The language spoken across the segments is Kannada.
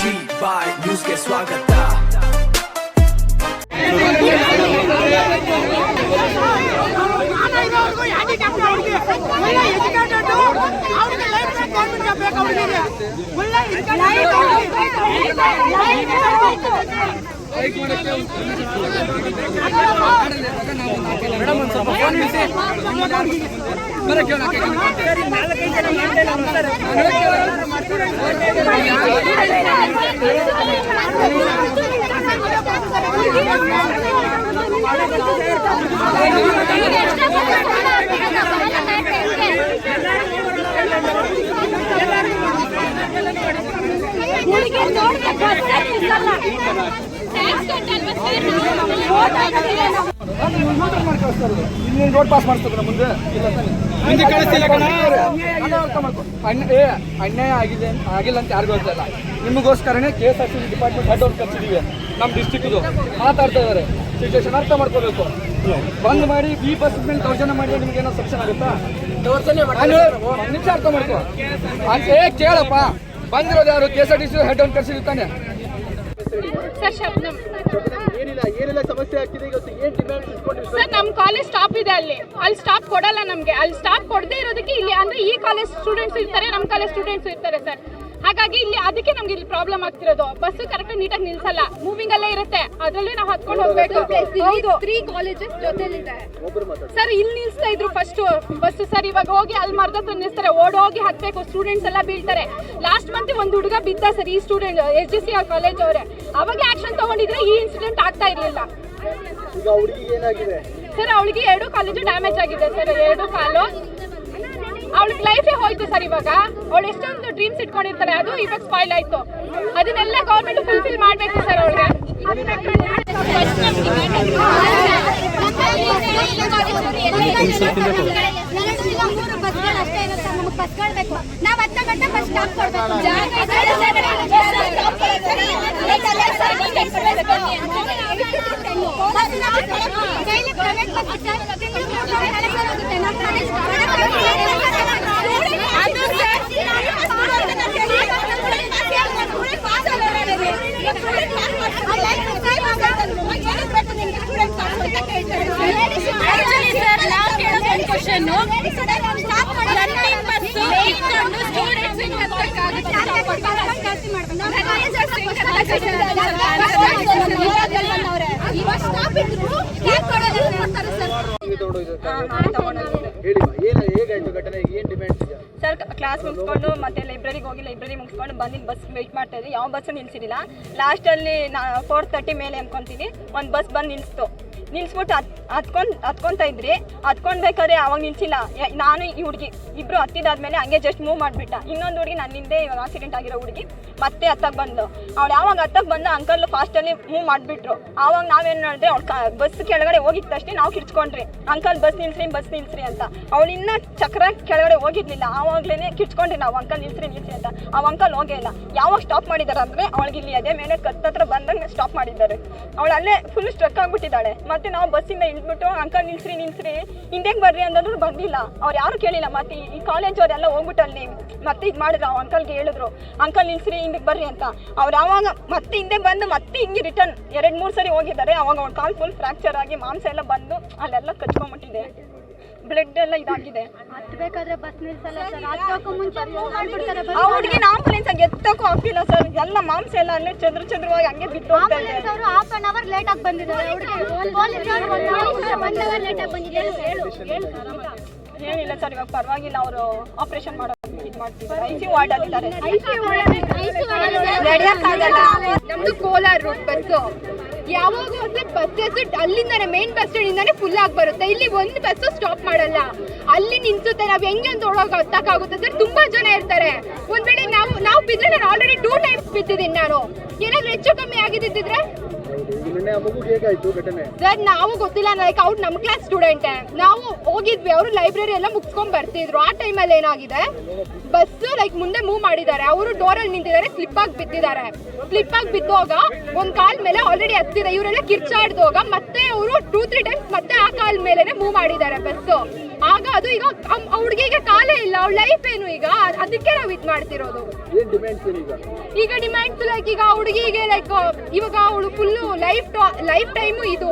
ಜಿ ಬಾಯ್ ನ್ಯೂಸ್ಗೆ ಸ್ವಾಗತ. ರೋಡ್ ಪಾಸ್ ಮಾಡ್ತಾರೆ ಮುಂದೆ ಅನ್ಯಾಯ ಆಗಿದೆ ಆಗಿಲ್ಲ ಅಂತ ಯಾರಿಗೂ ಗೊತ್ತಿಲ್ಲ. ನಿಮಗೋಸ್ಕರನೇ KSRTC ಡಿಪಾರ್ಟ್ಮೆಂಟ್ ಹೆಡ್ ಅವ್ರು ಕರ್ಸಿದೀವಿ. ನಮ್ಮ ಡಿಸ್ಟಿಕ್ದು ಮಾತಾಡ್ತಾ ಇದ್ದಾರೆ. ಸಿಚುವೇಶನ್ ಅರ್ಥ ಮಾಡ್ಕೋಬೇಕು. ಬಂದ್ ಮಾಡಿ ಈ ಬಸ್ ಮೇಲೆ ದೌರ್ಜನ್ಯ ಮಾಡಿ ನಿಮ್ಗೆ ಏನೋ ಸೆಕ್ಷನ್ ಆಗುತ್ತಾ? ನಿಮಿಷ ಅರ್ಥ ಮಾಡ್ಕೋ. ಕೇಳಪ್ಪ, ಬಂದಿರೋದು ಯಾರು? KSRTC ಹೆಡ್ ಅವ್ರು ಕರ್ಸಿರ್ತಾನೆ. ಏನಿಲ್ಲ ಸಮಸ್ಯೆ ಆಗ್ತಿದೆ ಈಗ. ಏನ್ ಡಿಮ್ಯಾಂಡ್ ಇಟ್ಕೊಂಡಿದ್ದೀವಿ ಸರ್? ನಮ್ಮ ಕಾಲೇಜ್ ಸ್ಟಾಪ್ ಇದೆ, ಅಲ್ಲಿ ಸ್ಟಾಪ್ ಕೊಡಲ್ಲ ನಮಗೆ. ಅಲ್ಲಿ ಸ್ಟಾಪ್ ಕೊಡದೇ ಇರೋದಕ್ಕೆ ಇಲ್ಲಿ ಅಂದ್ರೆ ಈ ಕಾಲೇಜ್ ಸ್ಟೂಡೆಂಟ್ಸ್ ಇರ್ತಾರೆ, ನಮ್ಮ ಕಾಲೇಜ್ ಸ್ಟೂಡೆಂಟ್ಸ್ ಇರ್ತಾರೆ ಸರ್. ಹಾಗಾಗಿ ಇಲ್ಲಿ ಅದಕ್ಕೆ ನಮ್ಗೆ ಇಲ್ಲಿ ಪ್ರಾಬ್ಲಮ್ ಆಗ್ತಿರೋದು. ಬಸ್ ಕರೆಕ್ಟ್ ನೀಟಾಗಿ ನಿಲ್ಸಲ್ಲ, ಮೂವಿಂಗ್ ಅಲ್ಲೇ ಇರುತ್ತೆ. ಅದರಲ್ಲಿ ನಾವು ಹತ್ಕೊಂಡು ಹೋಗ್ಬೇಕು. ಹೌದು, 3 ಕಾಲೇಜಸ್ ಜೊತೆಲಿದೆ ಸರ್. ಇಲ್ಲಿ ನಿಲ್ಸ್ತಾ ಇದ್ರು ಫಸ್ಟ್ ಬಸ್ ಸರ್. ಇವಾಗ ಹೋಗಿ ಅಲ್ಲಿ ಮರ್ದ ನಿಲ್ಸ್ತಾರೆ, ಓಡೋಗಿ ಹತ್ಬೇಕು. ಸ್ಟೂಡೆಂಟ್ಸ್ ಎಲ್ಲ ಬೀಳ್ತಾರೆ. ಲಾಸ್ಟ್ ಮಂತ್ ಒಂದು ಹುಡುಗ ಬಿದ್ದ ಸರ್, ಈ ಸ್ಟೂಡೆಂಟ್ SGC ಕಾಲೇಜ್ ಅವರೇ. ಅವಾಗ ಆಕ್ಷನ್ ತಗೊಂಡಿದ್ರೆ ಈ ಇನ್ಸಿಡೆಂಟ್ ಆಗ್ತಾ ಇರ್ಲಿಲ್ಲ ಸರ್. ಅವಳಿಗೆ 2 ಕಾಲೇಜು ಡ್ಯಾಮೇಜ್ ಆಗಿದೆ ಸರ್, 2 ಕಾಲು. ಅವಳಿಗೆ ಲೈಫೇ ಹೋಯ್ತು ಸರ್. ಇವಾಗ ಅವಳು ಎಷ್ಟೊಂದು ಡ್ರೀಮ್ಸ್ ಇಟ್ಕೊಂಡಿರ್ತಾರೆ, ಅದು ಇವಾಗ ಸ್ಪಾಯ್ಲ್ ಆಯ್ತು. ಅದನ್ನೆಲ್ಲ ಗೌರ್ಮೆಂಟ್ ಫುಲ್ಫಿಲ್ ಮಾಡಬೇಕು ಸರ್ ಅವಳಿಗೆ. ನಾವು 10 ಗಂಟೆ ಬಸ್ ಸ್ಟಾಪ್ ಕೊಡ್ಬೇಕು. ಸರ್ ಕ್ಲಾಸ್ ಮುಗಿಸ್ಕೊಂಡು ಮತ್ತೆ ಲೈಬ್ರರಿಗೆ ಹೋಗಿ ಲೈಬ್ರರಿ ಮುಗಿಸ್ಕೊಂಡು ಬಂದಿದ್ದು ಬಸ್ ವೆಯ್ಟ್ ಮಾಡ್ತಾ ಇದ್ವಿ. ಯಾವ ಬಸ್ಸು ನಿಲ್ಸಿರಲಿಲ್ಲ. ಲಾಸ್ಟಲ್ಲಿ 4:30 ಮೇಲೆ ಅನ್ಕೊಂತೀನಿ ಒಂದು ಬಸ್ ಬಂದು ನಿಲ್ಸ್ಬಿಟ್ಟು ಹತ್ಕೊತಾ ಇದ್ರಿ. ಹತ್ಕೊಳ್ಬೇಕಾದ್ರೆ ಅವಾಗ ನಿಲ್ಸಿಲ್ಲ. ನಾನು ಈ ಹುಡುಗಿ ಇಬ್ರು ಹತ್ತಿದಾದ್ಮೇಲೆ ಹಂಗೆ ಜಸ್ಟ್ ಮೂವ್ ಮಾಡಿಬಿಟ್ಟ. ಇನ್ನೊಂದು ಹುಡುಗಿ ನನ್ನಿಂದೆ ಇವಾಗ ಆಕ್ಸಿಡೆಂಟ್ ಆಗಿರೋ ಹುಡುಗಿ ಮತ್ತೆ ಹತ್ತಕ್ಕೆ ಬಂದು ಅವಳು ಯಾವಾಗ ಹತ್ತಕ್ಕೆ ಬಂದು ಅಂಕಲ್ ಫಾಸ್ಟಲ್ಲಿ ಮೂವ್ ಮಾಡಿಬಿಟ್ರು. ಆವಾಗ ನಾವೇನು ಮಾಡಿದ್ರೆ ಅವ್ಳು ಬಸ್ ಕೆಳಗಡೆ ಹೋಗಿದ ತಕ್ಷಣ ನಾವು ಕಿರ್ಚ್ಕೊಂಡ್ರಿ, ಅಂಕಲ್ ಬಸ್ ನಿಲ್ಸ್ರಿ ಅಂತ. ಅವಳು ಇನ್ನೂ ಚಕ್ರ ಕೆಳಗಡೆ ಹೋಗಿರ್ಲಿಲ್ಲ. ಆವಾಗಲೇ ಕಿರ್ಚ್ಕೊಂಡ್ರಿ ನಾವು, ಅಂಕಲ್ ನಿಲ್ಸ್ರಿ ಅಂತ. ಆ ಅಂಕಲ್ ಹೋಗೇ ಇಲ್ಲ. ಯಾವಾಗ ಸ್ಟಾಪ್ ಮಾಡಿದ್ದಾರೆ ಅಂದರೆ ಅವಳಿಗೆ ಇಲ್ಲಿ ಅದೇ ಮೇಲೆ ಕತ್ತತ್ರ ಬಂದಂಗೆ ಸ್ಟಾಪ್ ಮಾಡಿದ್ದಾರೆ. ಅವಳು ಅಲ್ಲೇ ಫುಲ್ ಸ್ಟ್ರಕ್ ಆಗಿಬಿಟ್ಟಿದ್ದಾಳೆ. ಮತ್ತೆ ನಾವು ಬಸ್ಸಿಂದ ಇಳಿದ್ಬಿಟ್ಟು ಅಂಕಲ್ ನಿಲ್ಸ್ರಿ ಹಿಂದೆಗೆ ಬರ್ರಿ ಅಂತಂದ್ರು ಬಂದಿಲ್ಲ. ಅವ್ರು ಯಾರು ಕೇಳಿಲ್ಲ. ಮತ್ತೆ ಈ ಕಾಲೇಜ್ ಅವರೆಲ್ಲ ಹೋಗ್ಬಿಟ್ಟು ಅಲ್ಲಿ ಮತ್ತೆ ಇದು ಮಾಡಿದ್ರು. ಅಂಕಲ್ಗೆ ಹೇಳಿದ್ರು, ಅಂಕಲ್ ನಿಲ್ಸ್ರಿ ಹಿಂದಕ್ಕೆ ಬರ್ರಿ ಅಂತ. ಅವ್ರು ಯಾವಾಗ ಮತ್ತೆ ಹಿಂದೆ ಬಂದು ಮತ್ತೆ ಹಿಂಗೆ ರಿಟರ್ನ್ 2-3 ಸರಿ ಹೋಗಿದ್ದಾರೆ. ಅವಾಗ ಅವ್ರ ಕಾಲ್ ಫುಲ್ ಫ್ರಾಕ್ಚರ್ ಆಗಿ ಮಾಂಸ ಎಲ್ಲ ಬಂದು ಅಲ್ಲೆಲ್ಲ ಕಚ್ಕೊಂಡ್ಬಿಟ್ಟಿದೆ, ಬ್ಲಡ್ ಎಲ್ಲ ಇದಾಗಿದೆ. ಹತ್ಬೇಕಾದ್ರೆ ಬಸ್ ನಿಲ್ಸಲ್ಲ ಸರ್. ಹತ್ತೋಕ್ಕೂ ಮುಂಚೆ ಮಾಡ್ಬಿಡ್ತಾರೆ. ಆ ಹುಡುಗಿನ ಆಂಬುಲೆನ್ಸ್ ಆಗಿ ಎತ್ತಕ್ಕೂ ಆಗ್ತಿಲ್ಲ ಸರ್. ಎಲ್ಲ ಮಾಂಸ ಎಲ್ಲ ಅಲ್ಲೇ ಚಂದ್ರವಾಗಿ ಹಂಗೆ ಬಿಟ್ಟು ಹೋಗ್ತಾ ಇದೆ. ಅವರು half an hour ಲೇಟ್ ಆಗಿ ಬಂದಿದ್ದಾರೆ. ಏನಿಲ್ಲ ಸರ್, ಇವಾಗ ಪರವಾಗಿಲ್ಲ. ಅವರು ಆಪರೇಷನ್ ಮಾಡೋದು ಇದು ಮಾಡ್ತಿದ್ದಾರೆ. ICU ವಾರ್ಡ್ ಆಗಿದ್ದಾರೆ. ನಮ್ದು ಕೋಲಾರ ರೂಟ್ ಬಸ್ಸು. ಯಾವಾಗ ಬಸ್ಸಸ್ ಅಲ್ಲಿಂದಾನೆ ಮೇನ್ ಬಸ್ ಸ್ಟ್ಯಾಂಡ್ ಇಂದಾನೆ ಫುಲ್ ಆಗಿ ಬರುತ್ತೆ. ಇಲ್ಲಿ ಒಂದು ಬಸ್ಸು ಸ್ಟಾಪ್ ಮಾಡಲ್ಲ, ಅಲ್ಲಿ ನಿಲ್ಸುತ್ತೆ. ನಾವ್ ಹೆಂಗೆ ಅಂತ ಒಳಗೆ ಹತ್ತಕ್ಕಾಗುತ್ತೆ ಸರ್? ತುಂಬಾ ಜನ ಇರ್ತಾರೆ. ಒಂದ್ ವೇಳೆ ನಾವು ಬಿದ್ರೆ, ನಾನು ಆಲ್ರೆಡಿ 2 ಟೈಮ್ಸ್ ಬಿದ್ದಿದ್ದೀನಿ. ನಾನು ಏನಾದ್ರು ಹೆಚ್ಚು ಕಮ್ಮಿ ಆಗಿದ್ದಿದ್ರೆ ಸರ್ ನಾವು ಗೊತ್ತಿಲ್ಲ. ಲೈಕ್ ಅವ್ರು ನಮ್ಮ ಕ್ಲಾಸ್ ಸ್ಟೂಡೆಂಟ್, ನಾವು ಹೋಗಿದ್ವಿ. ಅವರು ಲೈಬ್ರರಿ ಎಲ್ಲ ಮುಗಿಸ್ಕೊಂಡ್ ಬರ್ತಿದ್ರು. ಆ ಟೈಮಲ್ಲಿ ಏನಾಗಿದೆ, ಬಸ್ ಲೈಕ್ ಮುಂದೆ ಮೂವ್ ಮಾಡಿದ್ದಾರೆ. ಅವರು ಡೋರಲ್ಲಿ ನಿಂತಿದ್ದಾರೆ, ಸ್ಲಿಪ್ ಆಗಿ ಬಿದ್ದಿದ್ದಾರೆ. ಸ್ಲಿಪ್ ಆಗಿ ಬಿದ್ದೋಗ ಒಂದ್ ಕಾಲ್ ಮೇಲೆ ಆಲ್ರೆಡಿ ಹತ್ತಿದೆ. ಇವರೆಲ್ಲ ಕಿರ್ಚಾಡ್ದೋಗ ಮತ್ತೆ ಅವರು 2-3 ಟೈಮ್ಸ್ ಮತ್ತೆ ಆ ಕಾಲ್ ಮೇಲೆನೆ ಮೂವ್ ಮಾಡಿದ್ದಾರೆ ಬಸ್ಸು. ಆಗ ಅದು ಈಗ ಹುಡುಗಿಗೆ ಕಾಲೇ ಇಲ್ಲ, ಅವಳ ಲೈಫ್ ಏನು ಈಗ, ಅದಕ್ಕೆ ನಾವು ಇದು ಮಾಡ್ತಿರೋದು. ಈಗ ಡಿಮ್ಯಾಂಡ್ಸ್ ಲೈಕ್ ಈಗ ಹುಡುಗಿಗೆ ಲೈಕ್ ಇವಾಗ ಅವಳು ಫುಲ್ಲು ಲೈಫ್ ಟೈಮು ಇದು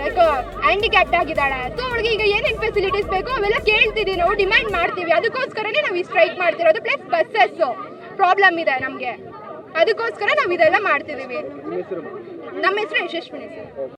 ಲೈಕ್ ಹ್ಯಾಂಡಿಕ್ಯಾಪ್ಟ್ ಆಗಿದ್ದಾಳೆ. ಸೊ ಅವಳಿಗೆ ಈಗ ಏನೇನು ಫೆಸಿಲಿಟೀಸ್ ಬೇಕೋ ಅವೆಲ್ಲ ಕೇಳ್ತಿದ್ದೀವಿ, ನಾವು ಡಿಮ್ಯಾಂಡ್ ಮಾಡ್ತೀವಿ. ಅದಕ್ಕೋಸ್ಕರನೇ ನಾವು ಈ ಸ್ಟ್ರೈಕ್ ಮಾಡ್ತಿರೋದು. ಪ್ಲಸ್ ಬಸ್ಸಸ್ ಪ್ರಾಬ್ಲಮ್ ಇದೆ ನಮಗೆ, ಅದಕ್ಕೋಸ್ಕರ ನಾವು ಇದೆಲ್ಲ ಮಾಡ್ತಿದ್ದೀವಿ. ನಮ್ಮ ಹೆಸರು ಯಶಸ್ವಿನಿ ಸರ್.